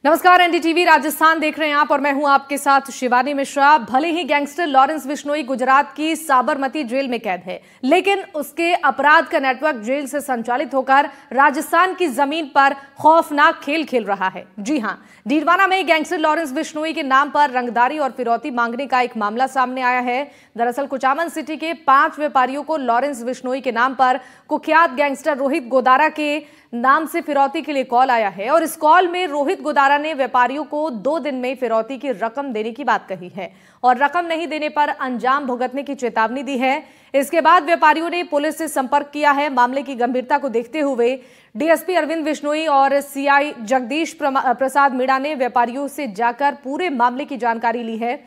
नमस्कार, एनडीटीवी राजस्थान देख रहे हैं आप और मैं हूं आपके साथ शिवानी मिश्रा। भले ही गैंगस्टर लॉरेंस बिश्नोई गुजरात की साबरमती जेल में कैद है, लेकिन उसके अपराध का नेटवर्क जेल से संचालित होकर राजस्थान की जमीन पर खौफनाक खेल खेल रहा है। जी हां, डीडवाना में गैंगस्टर लॉरेंस बिश्नोई के नाम पर रंगदारी और फिरौती मांगने का एक मामला सामने आया है। दरअसल कुचामन सिटी के 5 व्यापारियों को लॉरेंस बिश्नोई के नाम पर कुख्यात गैंगस्टर रोहित गोदारा के नाम से फिरौती के लिए कॉल आया है और इस कॉल में रोहित गोदारा ने व्यापारियों को 2 दिन में फिरौती की रकम देने की बात कही है और रकम नहीं देने पर अंजाम भुगतने की चेतावनी दी है। इसके बाद व्यापारियों ने पुलिस से संपर्क किया है। मामले की गंभीरता को देखते हुए डीएसपी अरविंद बिश्नोई और सीआई जगदीश प्रसाद मीणा ने व्यापारियों से जाकर पूरे मामले की जानकारी ली है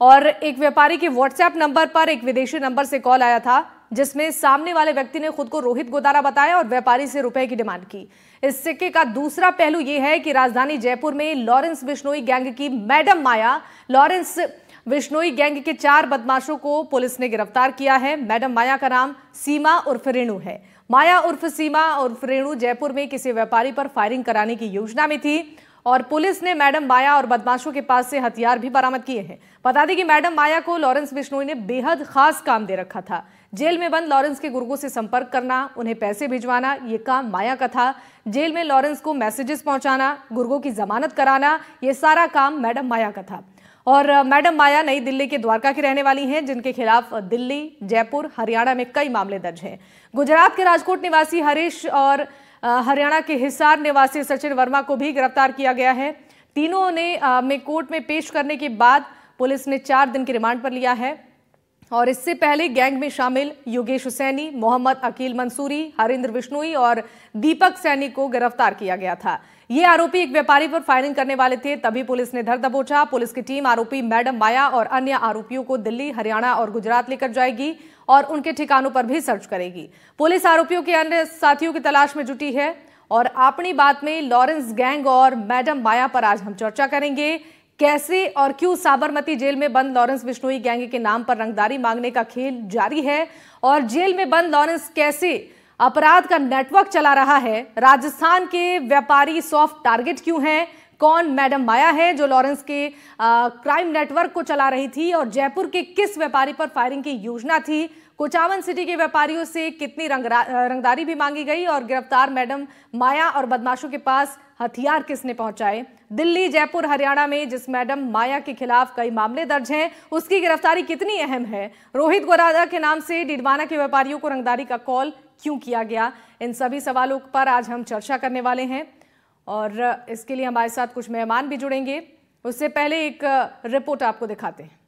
और एक व्यापारी के व्हाट्सएप नंबर पर एक विदेशी नंबर से कॉल आया था, जिसमें सामने वाले व्यक्ति ने खुद को रोहित गोदारा बताया और व्यापारी से रुपए की डिमांड की। इस सिक्के का दूसरा पहलू यह है कि राजधानी जयपुर में लॉरेंस बिश्नोई गैंग की मैडम माया, लॉरेंस बिश्नोई गैंग के 4 बदमाशों को पुलिस ने गिरफ्तार किया है। मैडम माया का नाम सीमा उर्फ रेणु है। माया उर्फ सीमा उर्फ रेणु जयपुर में किसी व्यापारी पर फायरिंग कराने की योजना में थी और पुलिस ने मैडम माया और बदमाशों के पास से हथियार भी बरामद किए हैं। बता दें कि मैडम माया को लॉरेंस बिश्नोई ने बेहद खास काम दे रखा था। जेल में बंद लॉरेंस के गुर्गों से संपर्क करना, उन्हें पैसे भिजवाना, ये काम माया का था। जेल में लॉरेंस को मैसेजेस पहुंचाना, गुर्गों की जमानत कराना, ये सारा काम मैडम माया का था। और मैडम माया नई दिल्ली के द्वारका की रहने वाली हैं, जिनके खिलाफ दिल्ली, जयपुर, हरियाणा में कई मामले दर्ज हैं। गुजरात के राजकोट निवासी हरीश और हरियाणा के हिसार निवासी सचिन वर्मा को भी गिरफ्तार किया गया है। तीनों ने कोर्ट में पेश करने के बाद पुलिस ने 4 दिन की रिमांड पर लिया है और इससे पहले गैंग में शामिल योगेश सैनी, मोहम्मद अकील मंसूरी, हरिंद्र बिश्नोई और दीपक सैनी को गिरफ्तार किया गया था। ये आरोपी एक व्यापारी पर फायरिंग करने वाले थे, तभी पुलिस ने धर दबोचा। पुलिस की टीम आरोपी मैडम माया और अन्य आरोपियों को दिल्ली, हरियाणा और गुजरात लेकर जाएगी और उनके ठिकानों पर भी सर्च करेगी। पुलिस आरोपियों के अन्य साथियों की तलाश में जुटी है और अपनी बात में लॉरेंस गैंग और मैडम माया पर आज हम चर्चा करेंगे। कैसे और क्यों साबरमती जेल में बंद लॉरेंस बिश्नोई गैंग के नाम पर रंगदारी मांगने का खेल जारी है और जेल में बंद लॉरेंस कैसे अपराध का नेटवर्क चला रहा है। राजस्थान के व्यापारी सॉफ्ट टारगेट क्यों हैं, कौन मैडम माया है जो लॉरेंस के क्राइम नेटवर्क को चला रही थी और जयपुर के किस व्यापारी पर फायरिंग की योजना थी। कुचामन सिटी के व्यापारियों से कितनी रंगदारी भी मांगी गई और गिरफ्तार मैडम माया और बदमाशों के पास हथियार किसने पहुंचाए। दिल्ली, जयपुर, हरियाणा में जिस मैडम माया के खिलाफ कई मामले दर्ज हैं, उसकी गिरफ्तारी कितनी अहम है। रोहित गोदारा के नाम से डीडवाना के व्यापारियों को रंगदारी का कॉल क्यों किया गया, इन सभी सवालों पर आज हम चर्चा करने वाले हैं और इसके लिए हमारे साथ कुछ मेहमान भी जुड़ेंगे। उससे पहले एक रिपोर्ट आपको दिखाते हैं।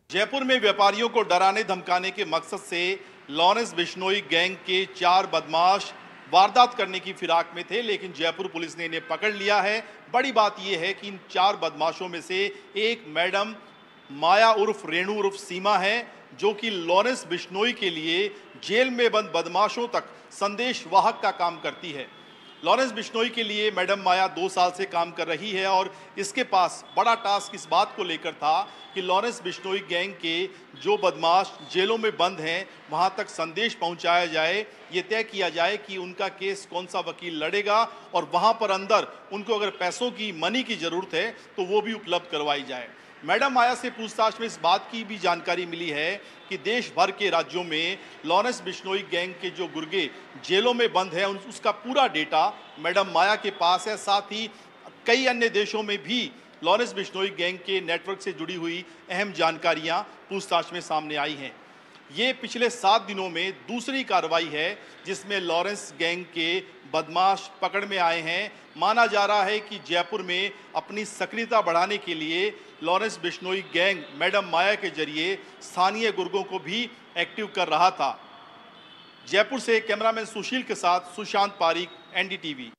जयपुर में व्यापारियों को डराने धमकाने के मकसद से लॉरेंस बिश्नोई गैंग के 4 बदमाश वारदात करने की फिराक में थे, लेकिन जयपुर पुलिस ने इन्हें पकड़ लिया है। बड़ी बात यह है कि इन 4 बदमाशों में से एक मैडम माया उर्फ रेणु उर्फ सीमा है, जो कि लॉरेंस बिश्नोई के लिए जेल में बंद बदमाशों तक संदेश वाहक का काम करती है। लॉरेंस बिश्नोई के लिए मैडम माया 2 साल से काम कर रही है और इसके पास बड़ा टास्क इस बात को लेकर था कि लॉरेंस बिश्नोई गैंग के जो बदमाश जेलों में बंद हैं वहां तक संदेश पहुंचाया जाए, ये तय किया जाए कि उनका केस कौन सा वकील लड़ेगा और वहां पर अंदर उनको अगर पैसों की मनी की ज़रूरत है तो वो भी उपलब्ध करवाई जाए। मैडम माया से पूछताछ में इस बात की भी जानकारी मिली है कि देश भर के राज्यों में लॉरेंस बिश्नोई गैंग के जो गुर्गे जेलों में बंद हैं उसका पूरा डेटा मैडम माया के पास है। साथ ही कई अन्य देशों में भी लॉरेंस बिश्नोई गैंग के नेटवर्क से जुड़ी हुई अहम जानकारियां पूछताछ में सामने आई हैं। ये पिछले 7 दिनों में दूसरी कार्रवाई है जिसमें लॉरेंस गैंग के बदमाश पकड़ में आए हैं। माना जा रहा है कि जयपुर में अपनी सक्रियता बढ़ाने के लिए लॉरेंस बिश्नोई गैंग मैडम माया के जरिए स्थानीय गुर्गों को भी एक्टिव कर रहा था। जयपुर से कैमरामैन सुशील के साथ सुशांत पारीक, एनडीटीवी।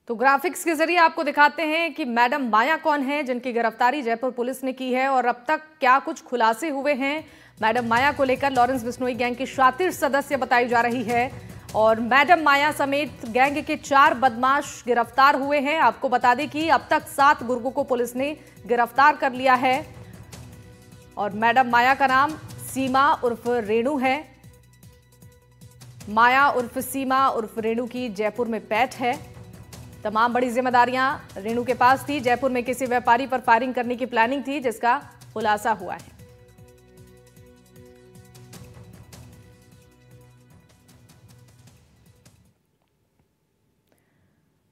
तो ग्राफिक्स के जरिए आपको दिखाते हैं कि मैडम माया कौन है जिनकी गिरफ्तारी जयपुर पुलिस ने की है और अब तक क्या कुछ खुलासे हुए हैं। मैडम माया को लेकर लॉरेंस बिश्नोई गैंग की शातिर सदस्य बताई जा रही है और मैडम माया समेत गैंग के 4 बदमाश गिरफ्तार हुए हैं। आपको बता दें कि अब तक 7 गुर्गों को पुलिस ने गिरफ्तार कर लिया है और मैडम माया का नाम सीमा उर्फ रेणु है। माया उर्फ सीमा उर्फ रेणु की जयपुर में पैठ है। तमाम बड़ी जिम्मेदारियां रेणु के पास थी। जयपुर में किसी व्यापारी पर फायरिंग करने की प्लानिंग थी, जिसका खुलासा हुआ है।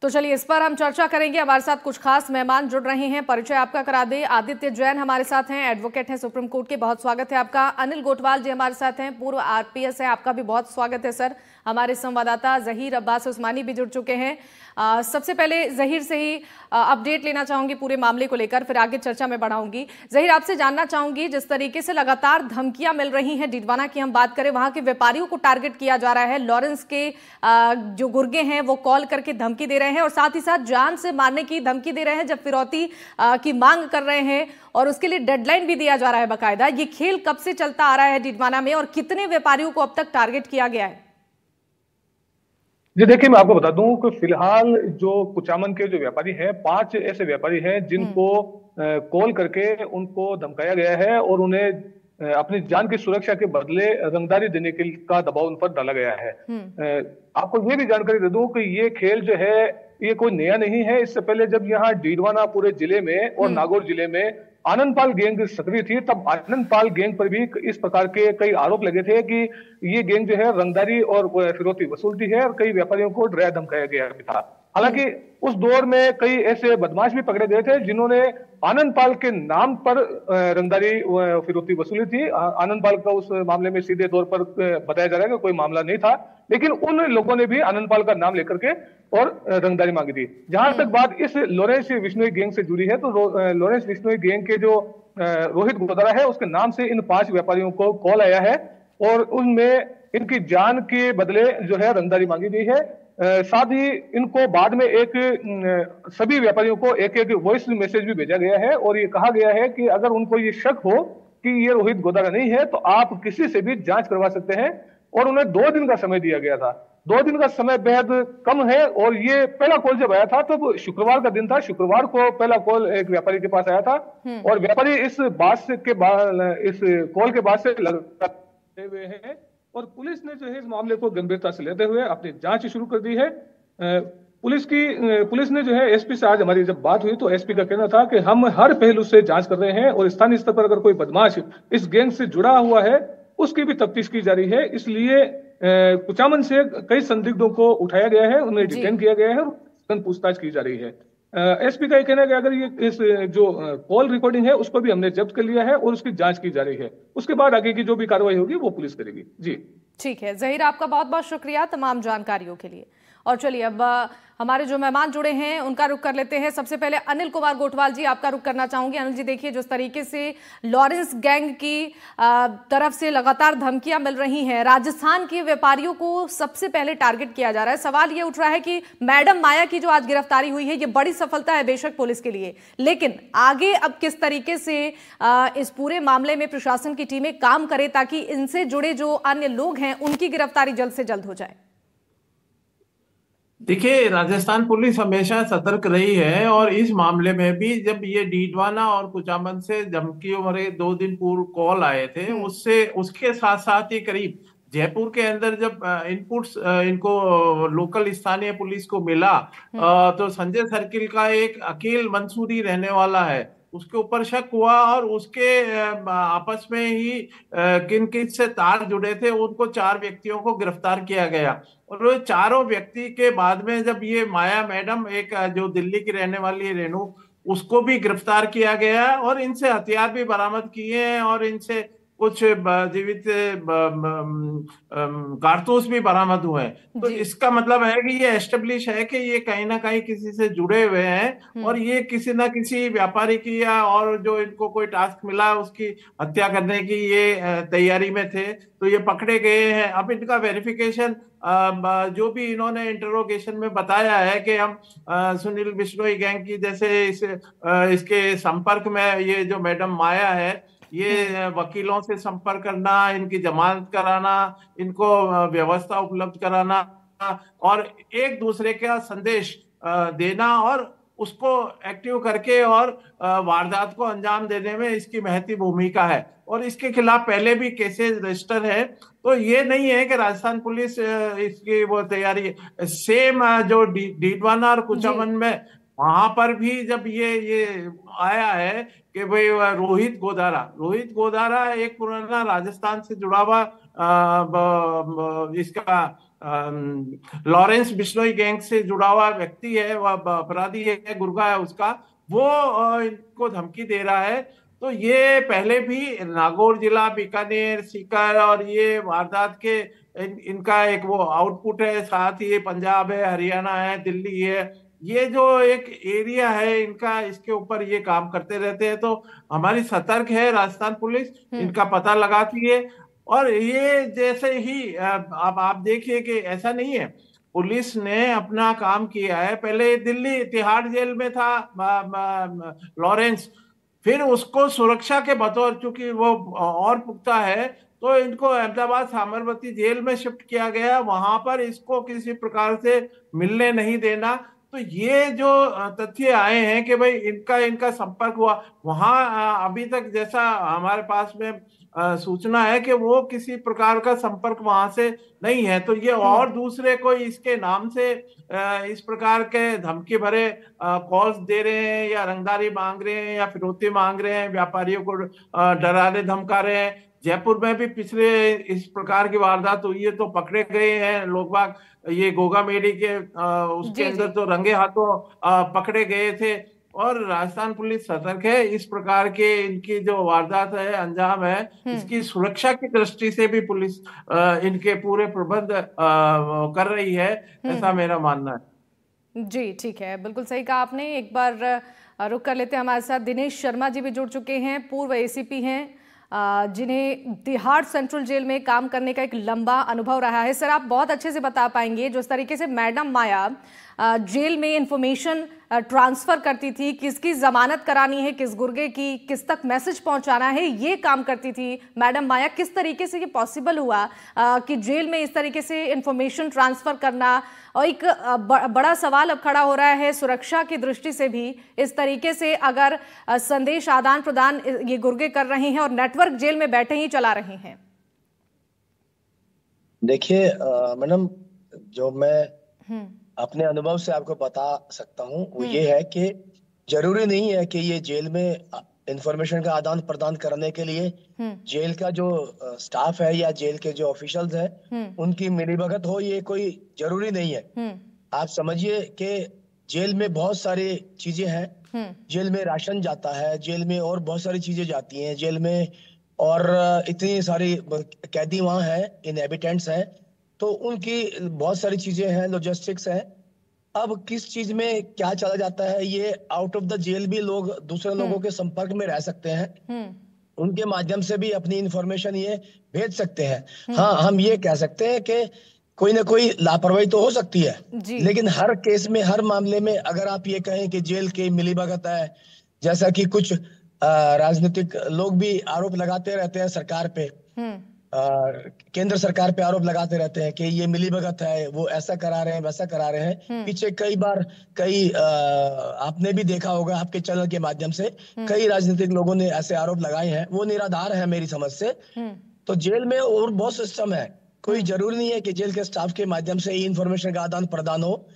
तो चलिए इस पर हम चर्चा करेंगे। हमारे साथ कुछ खास मेहमान जुड़ रहे हैं, परिचय आपका करा दे। आदित्य जैन हमारे साथ हैं, एडवोकेट हैं सुप्रीम कोर्ट के, बहुत स्वागत है आपका। अनिल गोटवाल जी हमारे साथ हैं, पूर्व आरपीएस है, आपका भी बहुत स्वागत है सर। हमारे संवाददाता जहीर अब्बास उस्मानी भी जुड़ चुके हैं। सबसे पहले जहीर से ही अपडेट लेना चाहूंगी पूरे मामले को लेकर, फिर आगे चर्चा में बढ़ाऊंगी। जहीर, आपसे जानना चाहूंगी, जिस तरीके से लगातार धमकियां मिल रही हैं, डीडवाना की हम बात करें, वहां के व्यापारियों को टारगेट किया जा रहा है। लॉरेंस के जो गुर्गे हैं वो कॉल करके धमकी दे रहे हैं और साथ ही साथ जान से मारने की धमकी दे रहे हैं जब फिरौती की मांग कर रहे हैं, और उसके लिए डेडलाइन भी दिया जा रहा है बाकायदा। ये खेल कब से चलता आ रहा है डीडवाना में और कितने व्यापारियों को अब तक टारगेट किया गया है? जी देखिए, मैं आपको बता दूं कि फिलहाल जो कुचामन के जो व्यापारी हैं, 5 ऐसे व्यापारी हैं जिनको कॉल करके उनको धमकाया गया है और उन्हें अपनी जान की सुरक्षा के बदले रंगदारी देने का दबाव उन पर डाला गया है। आपको ये भी जानकारी दे दूं कि ये खेल जो है ये कोई नया नहीं है। इससे पहले जब यहाँ डीडवाना पूरे जिले में और नागौर जिले में आनंदपाल गैंग सक्रिय थी, तब आनंदपाल गैंग पर भी इस प्रकार के कई आरोप लगे थे कि ये गैंग जो है रंगदारी और फिरौती वसूलती है और कई व्यापारियों को डराया धमकाया गया था। हालांकि उस दौर में कई ऐसे बदमाश भी पकड़े गए थे जिन्होंने आनंदपाल के नाम पर रंगदारी फिरौती वसूली थी। आनंदपाल का उस मामले में सीधे तौर पर बताया जा रहा है कि कोई मामला नहीं था, लेकिन उन लोगों ने भी आनंदपाल का नाम लेकर के और रंगदारी मांगी थी। जहां तक बात इस लॉरेंस बिश्नोई गैंग से जुड़ी है, तो लॉरेंस बिश्नोई गैंग के जो रोहित गोदारा है, उसके नाम से इन 5 व्यापारियों को कॉल आया है और उनमें इनकी जान के बदले जो है रंगदारी मांगी गई है। साथ ही इनको बाद में सभी व्यापारियों को एक एक वॉइस मैसेज भी भेजा गया है और ये कहा गया है कि अगर उनको ये शक हो कि ये रोहित गोदारा नहीं है तो आप किसी से भी जांच करवा सकते हैं, और उन्हें 2 दिन का समय दिया गया था। 2 दिन का समय बेहद कम है। और ये पहला कॉल जब आया था तो शुक्रवार का दिन था। शुक्रवार को पहला कॉल एक व्यापारी के पास आया था और व्यापारी इस कॉल के बाद से लगातार हुए हैं और पुलिस ने जो है इस मामले को गंभीरता से लेते हुए अपनी जांच शुरू कर दी है। पुलिस ने जो है एसपी से आज हमारी जब बात हुई तो एसपी का कहना था कि हम हर पहलू से जांच कर रहे हैं और स्थानीय स्तर पर अगर कोई बदमाश इस गैंग से जुड़ा हुआ है उसकी भी तफ्तीश की जा रही है। इसलिए कुचामन से कई संदिग्धों को उठाया गया है, उन्हें डिटेन किया गया है और पूछताछ की जा रही है। एसपी का ये कहना है कि अगर ये इस जो कॉल रिकॉर्डिंग है उसको भी हमने जब्त कर लिया है और उसकी जांच की जा रही है। उसके बाद आगे की जो भी कार्रवाई होगी वो पुलिस करेगी। जी ठीक है जहीर, आपका बहुत बहुत शुक्रिया तमाम जानकारियों के लिए। और चलिए अब हमारे जो मेहमान जुड़े हैं उनका रुख कर लेते हैं। सबसे पहले अनिल कुमार गोटवाल जी, आपका रुख करना चाहूंगी। अनिल जी, देखिए जिस तरीके से लॉरेंस गैंग की तरफ से लगातार धमकियां मिल रही हैं, राजस्थान के व्यापारियों को सबसे पहले टारगेट किया जा रहा है। सवाल ये उठ रहा है कि मैडम माया की जो आज गिरफ्तारी हुई है ये बड़ी सफलता है बेशक पुलिस के लिए, लेकिन आगे अब किस तरीके से इस पूरे मामले में प्रशासन की टीमें काम करे ताकि इनसे जुड़े जो अन्य लोग हैं उनकी गिरफ्तारी जल्द से जल्द हो जाए? देखिए, राजस्थान पुलिस हमेशा सतर्क रही है और इस मामले में भी जब ये डीडवाना और कुचामन से धमकियों भरे 2 दिन पूर्व कॉल आए थे, उसके साथ साथ ही करीब जयपुर के अंदर जब इनपुट्स इनको लोकल स्थानीय पुलिस को मिला तो संजय सर्किल का एक अकील मंसूरी रहने वाला है, उसके ऊपर शक हुआ और उसके आपस में ही किन किन से तार जुड़े थे उनको 4 व्यक्तियों को गिरफ्तार किया गया। और वो चारों व्यक्ति के बाद में जब ये माया मैडम एक जो दिल्ली की रहने वाली रेणु, उसको भी गिरफ्तार किया गया और इनसे हथियार भी बरामद किए हैं और इनसे कुछ जीवित कारतूस भी बरामद हुए हैं। तो इसका मतलब है कि ये एस्टेब्लिश है कि ये कहीं ना कहीं किसी से जुड़े हुए हैं और ये किसी ना किसी व्यापारी की या और जो इनको कोई टास्क मिला उसकी हत्या करने की ये तैयारी में थे, तो ये पकड़े गए हैं। अब इनका वेरिफिकेशन जो भी इन्होंने इंटरोगेशन में बताया है कि हम सुनील बिश्नोई गैंग की जैसे इसके संपर्क में ये जो मैडम माया है ये वकीलों से संपर्क करना, इनकी जमानत कराना, इनको व्यवस्था उपलब्ध कराना और एक दूसरे का संदेश देना और उसको एक्टिव करके और वारदात को अंजाम देने में इसकी महती भूमिका है, और इसके खिलाफ पहले भी केसेस रजिस्टर है। तो ये नहीं है कि राजस्थान पुलिस इसकी वो तैयारी, सेम जो डीडवाना और कुचामन में वहां पर भी जब ये आया है कि भाई रोहित गोदारा एक पुराना राजस्थान से जुड़ा हुआ इसका लॉरेंस बिश्नोई गैंग से जुड़ा हुआ व्यक्ति है, वह अपराधी है, गुर्गा है उसका, वो इनको धमकी दे रहा है। तो ये पहले भी नागौर जिला, बीकानेर, सीकर और ये वारदात के इनका एक वो आउटपुट है। साथ ही पंजाब है, हरियाणा है, दिल्ली है, ये जो एक एरिया है इनका, इसके ऊपर ये काम करते रहते हैं। तो हमारी सतर्क है राजस्थान पुलिस, इनका पता लगाती है। और ये जैसे ही अब आप देखिए कि ऐसा नहीं है, पुलिस ने अपना काम किया है। पहले दिल्ली तिहाड़ जेल में था लॉरेंस, फिर उसको सुरक्षा के बतौर, चूंकि वो और पुख्ता है, तो इनको अहमदाबाद साबरमती जेल में शिफ्ट किया गया। वहां पर इसको किसी प्रकार से मिलने नहीं देना। तो ये जो तथ्य आए हैं कि भाई इनका संपर्क हुआ, वहां अभी तक जैसा हमारे पास में सूचना है कि वो किसी प्रकार का संपर्क वहां से नहीं है। तो ये और दूसरे को इसके नाम से इस प्रकार के धमकी भरे कॉल्स दे रहे हैं, या रंगदारी मांग रहे हैं, या फिरौती मांग रहे हैं, व्यापारियों को डराने धमका रहे हैं। जयपुर में भी पिछले इस प्रकार की वारदात हुई है, तो पकड़े गए हैं लोग बाग। ये गोगा मेडी के उसके अंदर तो रंगे हाथों पकड़े गए थे। और राजस्थान पुलिस सतर्क है। इस प्रकार के इनकी जो वारदात है, अंजाम है, इसकी सुरक्षा की दृष्टि से भी पुलिस इनके पूरे प्रबंध कर रही है, ऐसा मेरा मानना है। जी ठीक है, बिल्कुल सही कहा आपने। एक बार रुक कर लेते हैं, हमारे साथ दिनेश शर्मा जी भी जुड़ चुके हैं, पूर्व एसीपी हैं, जिन्हें तिहाड़ सेंट्रल जेल में काम करने का एक लंबा अनुभव रहा है। सर, आप बहुत अच्छे से बता पाएंगे जिस तरीके से मैडम माया जेल में इंफॉर्मेशन ट्रांसफर करती थी, किसकी जमानत करानी है, किस गुर्गे की, किस तक मैसेज पहुंचाना है, ये काम करती थी मैडम माया। किस तरीके से ये पॉसिबल हुआ कि जेल में इस तरीके से इंफॉर्मेशन ट्रांसफर करना? और एक बड़ा सवाल अब खड़ा हो रहा है सुरक्षा की दृष्टि से भी, इस तरीके से अगर संदेश आदान प्रदान ये गुर्गे कर रहे हैं और नेटवर्क जेल में बैठे ही चला रहे हैं। देखिए मैडम, जो मैं अपने अनुभव से आपको बता सकता हूँ वो ये है कि जरूरी नहीं है कि ये जेल में इंफॉर्मेशन का आदान प्रदान करने के लिए जेल का जो स्टाफ है या जेल के जो ऑफिशियल्स हैं उनकी मिलीभगत हो, ये कोई जरूरी नहीं है। आप समझिए कि जेल में बहुत सारी चीजें हैं, जेल में राशन जाता है, जेल में और बहुत सारी चीजें जाती हैं जेल में, और इतनी सारी कैदी वहां हैं, इनहेबिटेंट्स हैं, तो उनकी बहुत सारी चीजें हैं, लॉजिस्टिक्स है। अब किस चीज में क्या चला जाता है, ये आउट ऑफ द जेल भी लोग दूसरे लोगों के संपर्क में रह सकते हैं, उनके माध्यम से भी अपनी इंफॉर्मेशन ये भेज सकते हैं। हाँ, हम ये कह सकते हैं कि कोई ना कोई लापरवाही तो हो सकती है, लेकिन हर केस में, हर मामले में अगर आप ये कहें कि जेल की मिलीभगत है, जैसा कि कुछ राजनीतिक लोग भी आरोप लगाते रहते हैं सरकार पे, केंद्र सरकार पे आरोप लगाते रहते हैं कि ये मिलीभगत है, वो ऐसा करा रहे हैं, वैसा करा रहे हैं। पीछे कई बार आपने भी देखा होगा आपके चैनल के माध्यम से, कई राजनीतिक लोगों ने ऐसे आरोप लगाए हैं, वो निराधार है मेरी समझ से। तो जेल में और बहुत सिस्टम है, कोई जरूरी नहीं है कि जेल के स्टाफ के माध्यम से ही इंफॉर्मेशन का आदान प्रदान हो।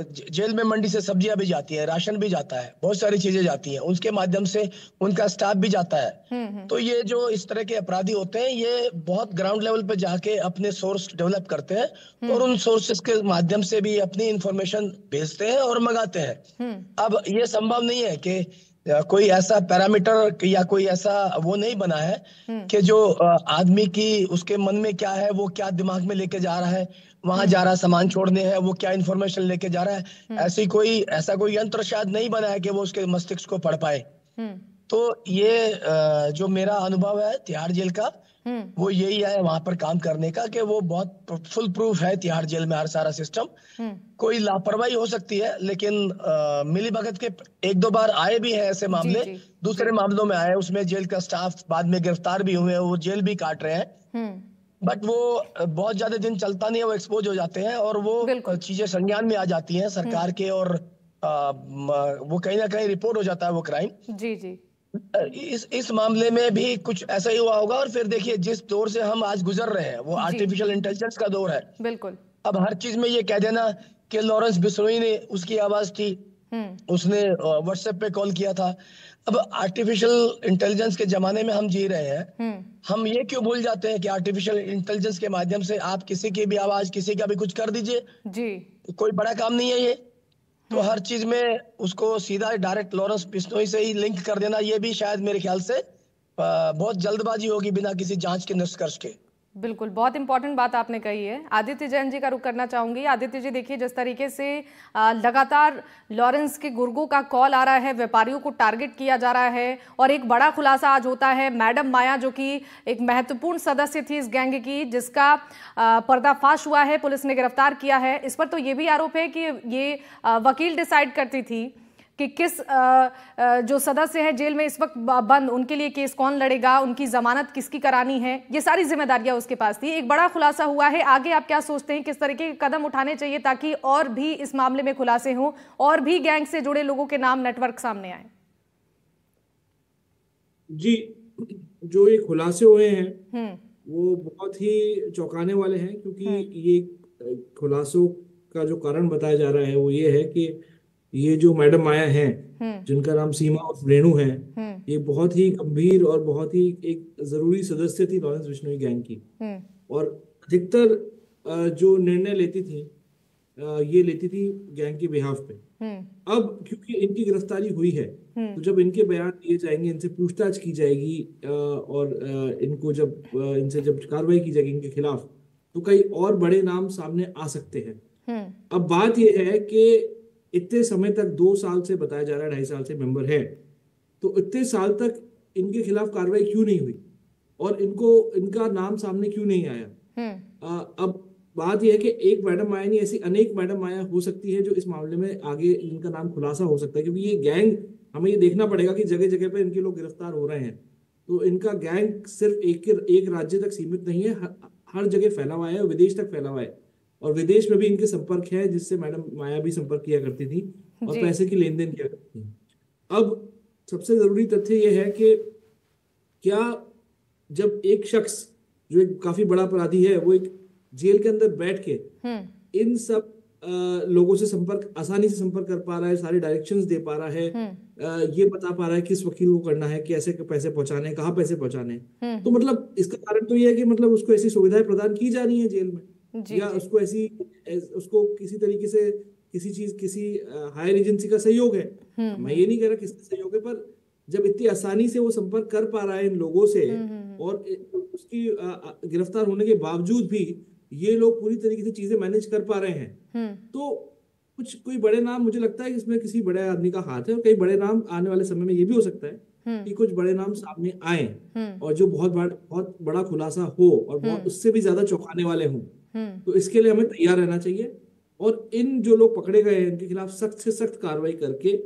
जेल में मंडी से सब्जियां भी जाती है, राशन भी जाता है, बहुत सारी चीजें जाती हैं, उसके माध्यम से उनका स्टाफ भी जाता है। तो ये जो इस तरह के अपराधी होते हैं, ये बहुत ग्राउंड लेवल पे जाके अपने सोर्स डेवलप करते हैं और उन सोर्सेस के माध्यम से भी अपनी इंफॉर्मेशन भेजते हैं और मंगाते हैं। अब ये संभव नहीं है कि कोई ऐसा पैरामीटर या कोई ऐसा वो नहीं बना है कि जो आदमी की उसके मन में क्या है, वो क्या दिमाग में लेके जा रहा है, वहां जा रहा है सामान छोड़ने है, वो क्या इंफॉर्मेशन लेके जा रहा है, ऐसा कोई यंत्र शायद नहीं बना है कि वो उसके मस्तिष्क को पढ़ पाए। तो ये जो मेरा अनुभव है तिहाड़ जेल का, वो यही है वहां पर काम करने का, कि वो बहुत फुल प्रूफ है तिहाड़ जेल में हर सारा सिस्टम। कोई लापरवाही हो सकती है, लेकिन मिलीभगत के एक दो बार आए भी हैं ऐसे मामले, दूसरे मामलों में आए, उसमें जेल का स्टाफ बाद में गिरफ्तार भी हुए, वो जेल भी काट रहे हैं, बट वो बहुत ज्यादा दिन चलता नहीं है, वो एक्सपोज हो जाते हैं और वो चीजें संज्ञान में आ जाती हैं सरकार के और वो कहीं ना कहीं रिपोर्ट हो जाता है वो क्राइम। जी जी। इस मामले में भी कुछ ऐसा ही हुआ होगा। और फिर देखिए, जिस दौर से हम आज गुजर रहे हैं वो आर्टिफिशियल इंटेलिजेंस का दौर है। बिल्कुल। अब हर चीज में ये कह देना कि लॉरेंस बिश्नोई ने उसकी आवाज थी, उसने व्हाट्सएप पे कॉल किया था। अब आर्टिफिशियल इंटेलिजेंस के जमाने में हम जी रहे हैं। हम ये क्यों भूल जाते हैं कि आर्टिफिशियल इंटेलिजेंस के माध्यम से आप किसी की भी आवाज, किसी का भी कुछ कर दीजिए जी, कोई बड़ा काम नहीं है ये। तो हर चीज में उसको सीधा डायरेक्ट लॉरेंस बिश्नोई से ही लिंक कर देना, ये भी शायद मेरे ख्याल से बहुत जल्दबाजी होगी बिना किसी जांच के निष्कर्ष के। बिल्कुल, बहुत इंपॉर्टेंट बात आपने कही है। आदित्य जैन जी का रुख करना चाहूंगी। आदित्य जी, देखिए जिस तरीके से लगातार लॉरेंस के गुर्गों का कॉल आ रहा है, व्यापारियों को टारगेट किया जा रहा है, और एक बड़ा खुलासा आज होता है। मैडम माया, जो कि एक महत्वपूर्ण सदस्य थी इस गैंग की, जिसका पर्दाफाश हुआ है, पुलिस ने गिरफ्तार किया है। इस पर तो ये भी आरोप है कि ये वकील डिसाइड करती थी कि किस जो सदस्य है जेल में इस वक्त बंद, उनके लिए केस कौन लड़ेगा, उनकी जमानत किसकी करानी है, ये सारी जिम्मेदारियां उसके पास थी। एक बड़ा खुलासा हुआ है। आगे आप क्या सोचते हैं, किस तरीके के कदम उठाने चाहिए ताकि और भी इस मामले में खुलासे हों और भी गैंग से जुड़े लोगों के नाम, नेटवर्क सामने आए? जी, जो ये खुलासे हुए हैं वो बहुत ही चौंकाने वाले हैं, क्योंकि ये खुलासों का जो कारण बताया जा रहा है वो ये है कि ये जो मैडम माया हैं, जिनका नाम सीमा और रेणु है, ये बहुत ही गंभीर और बहुत ही एक जरूरी सदस्य थी लॉरेंस बिश्नोई गैंग की। और अधिकतर जो निर्णय लेती थी ये लेती थी गैंग के बिहाफ पे। अब क्योंकि इनकी गिरफ्तारी हुई है, तो जब इनके बयान दिए जाएंगे, इनसे पूछताछ की जाएगी और इनको जब इनसे जब कार्रवाई की जाएगी इनके खिलाफ, तो कई और बड़े नाम सामने आ सकते हैं। अब बात यह है कि इतने समय तक 2 साल से बताया जा रहा है, 2.5 साल से मेंबर है, तो इतने साल तक इनके खिलाफ कार्रवाई क्यों नहीं हुई और इनका नाम सामने क्यों नहीं आया? अब बात यह है कि एक मैडम माया नहीं, ऐसी अनेक मैडम माया हो सकती है जो इस मामले में आगे इनका नाम खुलासा हो सकता है, क्योंकि ये गैंग, हमें ये देखना पड़ेगा कि जगह जगह पे इनके लोग गिरफ्तार हो रहे हैं। तो इनका गैंग सिर्फ एक राज्य तक सीमित नहीं है, हर जगह फैला हुआ है, विदेश तक फैला हुआ है, और विदेश में भी इनके संपर्क है, जिससे मैडम माया भी संपर्क किया करती थी और पैसे की लेन देन किया करती थी। अब सबसे जरूरी तथ्य यह है कि क्या जब एक शख्स जो एक काफी बड़ा अपराधी है, वो एक जेल के अंदर बैठ के इन सब लोगों से आसानी से संपर्क कर पा रहा है, सारे डायरेक्शंस दे पा रहा है, ये बता पा रहा है किस वकील को करना है, कैसे पैसे पहुंचाने, कहाँ पैसे पहुंचाने, तो मतलब इसका कारण तो ये है कि मतलब उसको ऐसी सुविधाएं प्रदान की जा रही है जेल में, या उसको किसी तरीके से किसी हायर एजेंसी का सहयोग है। मैं ये नहीं कह रहा किसका सहयोग है, पर जब इतनी आसानी से वो संपर्क कर पा रहा है इन लोगों से और उसकी गिरफ्तार होने के बावजूद भी ये लोग पूरी तरीके से चीजें मैनेज कर पा रहे हैं, तो कोई बड़े नाम, मुझे लगता है कि इसमें किसी बड़े आदमी का हाथ है, और कई बड़े नाम आने वाले समय में ये भी हो सकता है कि कुछ बड़े नाम सामने आए और जो बहुत बड़ा खुलासा हो और बहुत उससे भी ज्यादा चौंकाने वाले हों। तो इसके लिए हमें तैयार रहना चाहिए, और इन जो लोग पकड़े गए हैं इनके खिलाफ सख्त से सख्त कार्रवाई करके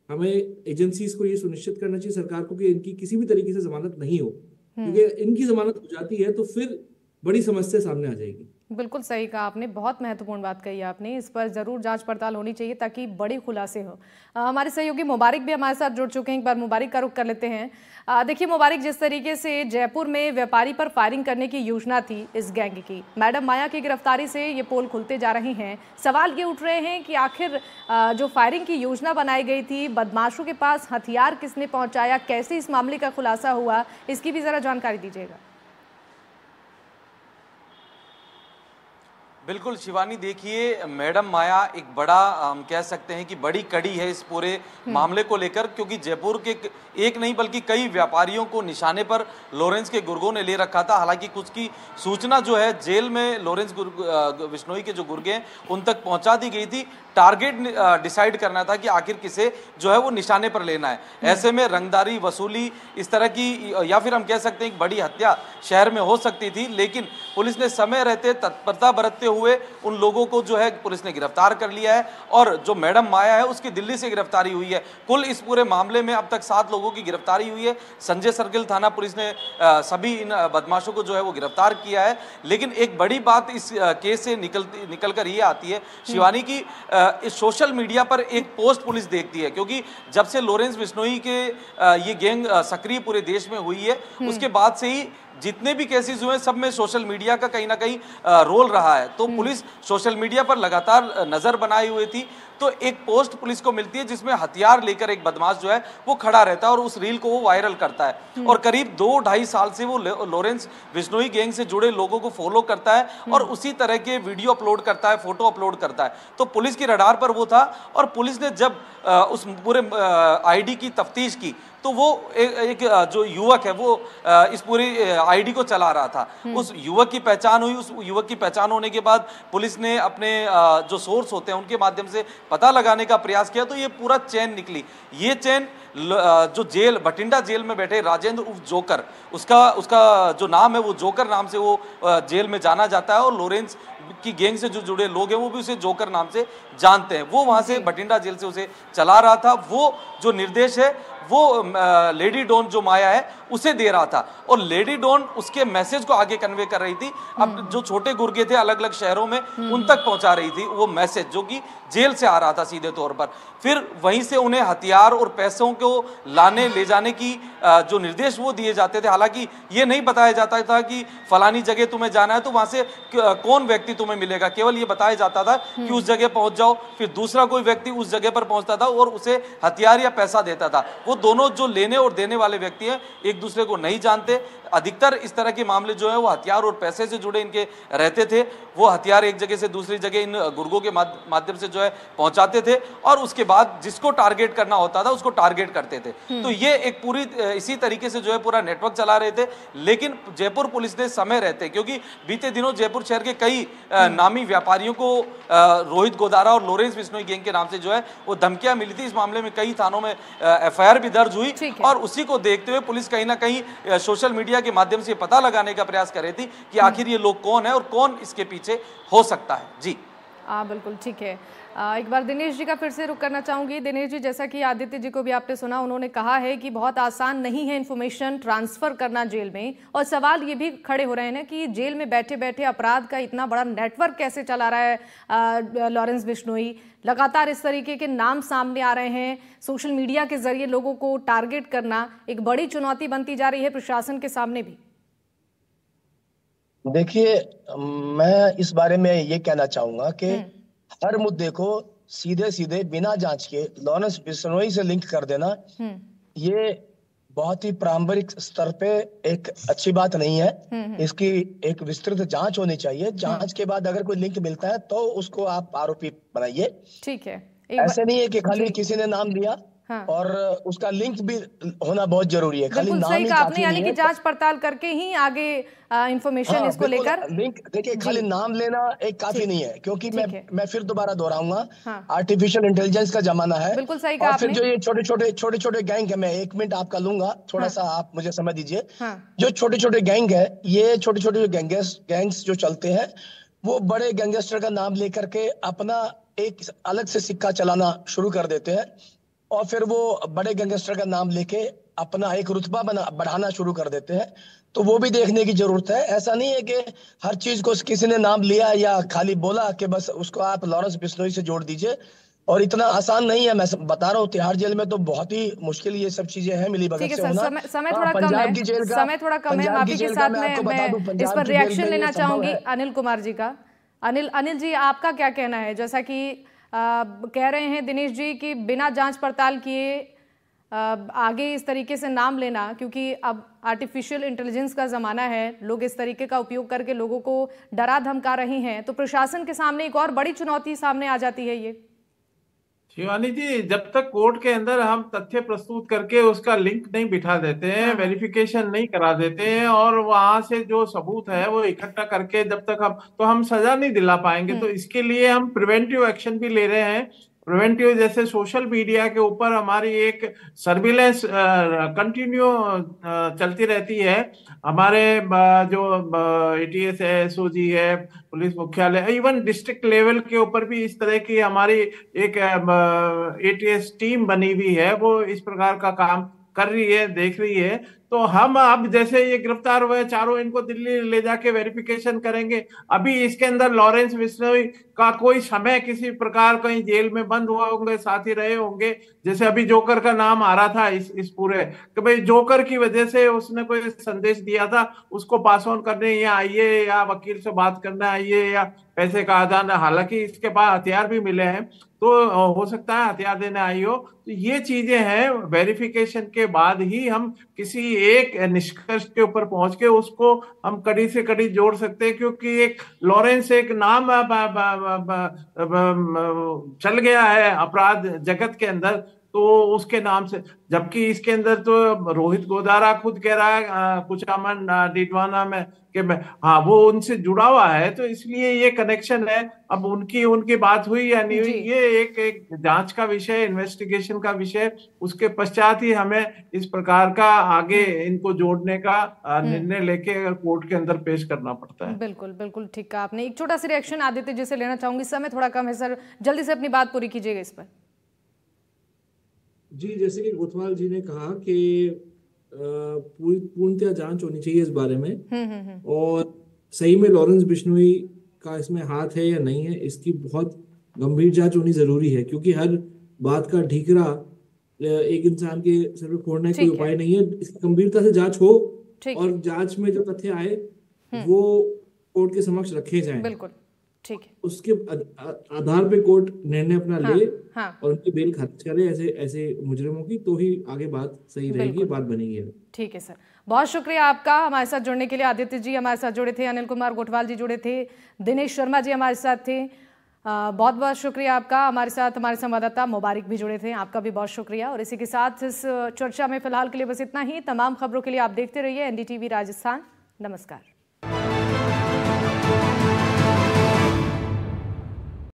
हमें एजेंसीज को ये सुनिश्चित करना चाहिए, सरकार को, कि इनकी किसी भी तरीके से जमानत नहीं हो, क्योंकि इनकी जमानत हो जाती है तो फिर बड़ी समस्या सामने आ जाएगी। बिल्कुल सही कहा आपने, बहुत महत्वपूर्ण बात कही आपने। इस पर जरूर जांच पड़ताल होनी चाहिए ताकि बड़े खुलासे हो। हमारे सहयोगी मुबारिक भी हमारे साथ जुड़ चुके हैं, एक बार मुबारिक का रुख कर लेते हैं। देखिए मुबारिक, जिस तरीके से जयपुर में व्यापारी पर फायरिंग करने की योजना थी इस गैंग की, मैडम माया की गिरफ्तारी से ये पोल खुलते जा रहे हैं। सवाल ये उठ रहे हैं कि आखिर जो फायरिंग की योजना बनाई गई थी, बदमाशों के पास हथियार किसने पहुंचाया, कैसे इस मामले का खुलासा हुआ, इसकी भी जरा जानकारी दीजिएगा। बिल्कुल शिवानी, देखिए मैडम माया एक बड़ा, हम कह सकते हैं कि बड़ी कड़ी है इस पूरे मामले को लेकर, क्योंकि जयपुर के एक नहीं बल्कि कई व्यापारियों को निशाने पर लॉरेंस के गुर्गों ने ले रखा था। हालांकि कुछ की सूचना जो है जेल में लॉरेंस बिश्नोई के जो गुर्गे हैं उन तक पहुंचा दी गई थी। टारगेट डिसाइड करना था कि आखिर किसे जो है वो निशाने पर लेना है। ऐसे में रंगदारी वसूली इस तरह की, या फिर हम कह सकते हैं एक बड़ी हत्या शहर में हो सकती थी, लेकिन पुलिस ने समय रहते तत्परता बरतते हुए उन लोगों को जो है पुलिस ने गिरफ्तार कर लिया है और जो मैडम माया है उसकी दिल्ली से गिरफ्तारी हुई है। कुल इस पूरे मामले में अब तक 7 लोगों की गिरफ्तारी हुई है। संजय सर्किल थाना पुलिस ने सभी इन बदमाशों को जो है वो गिरफ्तार किया है। लेकिन एक बड़ी बात इस केस से निकल कर ये आती है शिवानी की, इस सोशल मीडिया पर एक पोस्ट पुलिस देखती है, क्योंकि जब से लॉरेंस बिश्नोई के ये गैंग सक्रिय पूरे देश में हुई है उसके बाद से ही जितने भी केसेस हुए सब में सोशल मीडिया का कहीं ना कहीं रोल रहा है। तो पुलिस सोशल मीडिया पर लगातार नजर बनाई हुई थी। तो एक पोस्ट पुलिस को मिलती है जिसमें हथियार लेकर एक बदमाश जो है वो खड़ा रहता है और उस रील को वो वायरल करता है और करीब 2-2.5 साल से वो लॉरेंस बिश्नोई गैंग से जुड़े लोगों को फॉलो करता है और उसी तरह के वीडियो अपलोड करता है, फोटो अपलोड करता है। तो पुलिस की रडार पर वो था और पुलिस ने जब उस पूरे आईडी की तफ्तीश की तो वो एक जो युवक है वो इस पूरी आईडी को चला रहा था। उस युवक की पहचान हुई। उस युवक की पहचान होने के बाद पुलिस ने अपने जो सोर्स होते हैं उनके माध्यम से पता लगाने का प्रयास किया तो ये पूरा चेन निकली। ये चेन जो जेल बठिंडा जेल में बैठे राजेंद्र उर्फ जोकर, उसका जो नाम है वो जोकर नाम से वो जेल में जाना जाता है और लॉरेंस की गैंग से जो जुड़े लोग हैं वो भी उसे जोकर नाम से जानते हैं। वो वहां से बठिंडा जेल से उसे चला रहा था। वो जो निर्देश है वो लेडी डॉन जो माया है उसे दे रहा था और लेडी डॉन उसके मैसेज को आगे कन्वे कर रही थी। अब जो छोटे गुर्गे थे अलग अलग शहरों में उन तक पहुंचा रही थी वो मैसेज जो कि जेल से आ रहा था सीधे तौर पर। फिर वहीं से उन्हें हथियार और पैसों को लाने ले जाने की जो निर्देश वो दिए जाते थे। हालांकि ये नहीं बताया जाता था कि फलानी जगह तुम्हें जाना है तो वहां से कौन व्यक्ति तुम्हें मिलेगा, केवल ये बताया जाता था कि उस जगह पहुंच जाओ। फिर दूसरा कोई व्यक्ति उस जगह पर पहुंचता था और उसे हथियार या पैसा देता था। वो दोनों जो लेने और देने वाले व्यक्ति हैं एक दूसरे को नहीं जानते। अधिकतर इस तरह के मामले जो है वो हथियार और पैसे से जुड़े इनके रहते थे। वो हथियार एक जगह से दूसरी जगह इन गुर्गों के माध्यम से जो है पहुंचाते थे और उसके बाद जिसको टारगेट करना होता था उसको टारगेट करते थे। तो ये एक पूरी इसी तरीके से जो है पूरा नेटवर्क चला रहे थे। लेकिन जयपुर पुलिस ने समय रहते, क्योंकि बीते दिनों जयपुर शहर के कई नामी व्यापारियों को रोहित गोदारा और लॉरेंस बिश्नोई गैंग के नाम से जो है वो धमकियां मिली थी। इस मामले में कई थानों में एफआईआर भी दर्ज हुई और उसी को देखते हुए पुलिस कहीं ना कहीं सोशल मीडिया के माध्यम से पता लगाने का प्रयास कर रही थी कि आखिर ये लोग कौन है और कौन इसके पीछे हो सकता है। जी बिल्कुल ठीक है। एक बार दिनेश जी का फिर से रुक करना चाहूंगी। दिनेश जी, जैसा कि आदित्य जी को भी आपने सुना, उन्होंने कहा है कि बहुत आसान नहीं है इन्फॉर्मेशन ट्रांसफर करना जेल में, और सवाल ये भी खड़े हो रहे हैं कि जेल में बैठे बैठे अपराध का इतना बड़ा नेटवर्क कैसे चला रहा है लॉरेंस बिश्नोई। लगातार इस तरीके के नाम सामने आ रहे हैं। सोशल मीडिया के जरिए लोगों को टारगेट करना एक बड़ी चुनौती बनती जा रही है प्रशासन के सामने भी। देखिए, मैं इस बारे में ये कहना चाहूंगा कि हर मुद्दे को सीधे सीधे बिना जांच के लॉरेंस बिश्नोई से लिंक कर देना ये बहुत ही प्रारंभिक स्तर पे एक अच्छी बात नहीं है। इसकी एक विस्तृत जांच होनी चाहिए। जांच के बाद अगर कोई लिंक मिलता है तो उसको आप आरोपी बनाइए। ठीक है। ऐसे नहीं है कि खाली किसी ने नाम दिया और उसका लिंक भी होना बहुत जरूरी है। खाली नाम ही काफी यानी कि जांच पड़ताल करके ही आगे इंफॉर्मेशन इसको लेकर लिंक। देखिए, खाली नाम लेना एक काफी नहीं है, क्योंकि मैं फिर दोबारा दोहराऊंगा, आर्टिफिशियल इंटेलिजेंस का जमाना है। बिल्कुल सही कहा आपने। फिर जो ये छोटे छोटे गैंग है, मैं 1 मिनट आपका लूंगा, थोड़ा सा आप मुझे समय दीजिए। जो छोटे छोटे गैंग है, ये छोटे छोटे गैंग्स जो चलते हैं वो बड़े गैंगस्टर का नाम लेकर के अपना एक अलग से सिक्का चलाना शुरू कर देते हैं और फिर वो बड़े गैंगस्टर का नाम लेके अपना एक रुतबा बढ़ाना शुरू कर देते हैं। तो वो भी देखने की जरूरत है। ऐसा नहीं है कि हर चीज को किसी ने नाम लिया या खाली बोला कि बस उसको आप लॉरेंस बिश्नोई से जोड़ दीजिए, और इतना आसान नहीं है। मैं बता रहा हूँ, तिहाड़ जेल में तो बहुत ही मुश्किल ये सब चीजें हैं मिली भगत से होना। समय थोड़ा कम है, माफी के साथ मैं इस पर रिएक्शन लेना चाहूंगी अनिल कुमार जी का। अनिल जी, आपका क्या कहना है? जैसा कि कह रहे हैं दिनेश जी कि बिना जांच पड़ताल किए आगे इस तरीके से नाम लेना, क्योंकि अब आर्टिफिशियल इंटेलिजेंस का ज़माना है, लोग इस तरीके का उपयोग करके लोगों को डरा धमका रही हैं, तो प्रशासन के सामने एक और बड़ी चुनौती सामने आ जाती है। ये शिवानी जी, जब तक कोर्ट के अंदर हम तथ्य प्रस्तुत करके उसका लिंक नहीं बिठा देते हैं, वेरिफिकेशन नहीं करा देते हैं और वहां से जो सबूत है वो इकट्ठा करके जब तक हम सजा नहीं दिला पाएंगे। तो इसके लिए हम प्रिवेंटिव एक्शन भी ले रहे हैं प्रिवेंटिव, जैसे सोशल मीडिया के ऊपर हमारी एक सर्विलेंस कंटिन्यू चलती रहती है। हमारे जो ATS है, SOG है, पुलिस मुख्यालय, इवन डिस्ट्रिक्ट लेवल के ऊपर भी इस तरह की हमारी एक ATS टीम बनी हुई है, वो इस प्रकार का काम कर रही है, देख रही है। तो हम अब जैसे ये गिरफ्तार हुए चारों, इनको दिल्ली ले जाके वेरिफिकेशन करेंगे। अभी इसके अंदर लॉरेंस बिश्नोई का कोई समय किसी प्रकार कहीं जेल में बंद हुआ होंगे, साथ ही रहे होंगे, जैसे अभी जोकर का नाम आ रहा था इस पूरे, कि भाई जोकर की वजह से उसने कोई संदेश दिया था, उसको पास ऑन करने यहाँ आइए, या वकील से बात करने आइए, या पैसे का आदान। हालांकि इसके बाद हथियार भी मिले हैं, तो हो सकता है हथियार देने आई हो। तो ये चीजें हैं, वेरिफिकेशन के बाद ही हम किसी एक निष्कर्ष के ऊपर पहुंच के उसको हम कड़ी से कड़ी जोड़ सकते हैं, क्योंकि एक लॉरेंस एक नाम चल गया है अपराध जगत के अंदर, तो उसके नाम से। जबकि इसके अंदर तो रोहित गोदारा खुद कह रहा है कुचामन डीडवाना में कि हाँ वो उनसे जुड़ा हुआ है, तो इसलिए ये कनेक्शन है। अब उनकी बात हुई या नहीं हुई, ये एक जांच का विषय, इन्वेस्टिगेशन का विषय, उसके पश्चात ही हमें इस प्रकार का आगे इनको जोड़ने का निर्णय लेके कोर्ट के अंदर पेश करना पड़ता है। बिल्कुल बिल्कुल ठीक कहा आपने। एक छोटा सा रिएक्शन आदित्य जी से लेना चाहूंगी, समय थोड़ा कम है सर, जल्दी से अपनी बात पूरी कीजिएगा इस पर। जी, जैसे कि कोतवाल जी ने कहा कि पूर्णतः जांच होनी चाहिए इस बारे में, और सही में लॉरेंस बिश्नोई का इसमें हाथ है या नहीं है, इसकी बहुत गंभीर जांच होनी जरूरी है, क्योंकि हर बात का ठीकरा एक इंसान के सिर पे फोड़ने का कोई उपाय नहीं है। इसकी गंभीरता से जांच हो और जांच में जो तथ्य आए वो कोर्ट के समक्ष रखे जाएं। बिल्कुल ठीक है, उसके आधार पे कोर्ट निर्णय अपना ले और उनकी बेल खारिज करे ऐसे मुजरिमों की, तो ही आगे बात सही रहेगी, बात बनेगी। ठीक है सर, बहुत शुक्रिया आपका हमारे साथ जुड़ने के लिए। आदित्य जी हमारे साथ जुड़े थे, अनिल कुमार गोठवाल जी जुड़े थे, दिनेश शर्मा जी हमारे साथ थे, बहुत बहुत शुक्रिया आपका। हमारे साथ हमारे संवाददाता मुबारक भी जुड़े थे, आपका भी बहुत शुक्रिया। और इसी के साथ इस चर्चा में फिलहाल के लिए बस इतना ही। तमाम खबरों के लिए आप देखते रहिए NDTV राजस्थान। नमस्कार।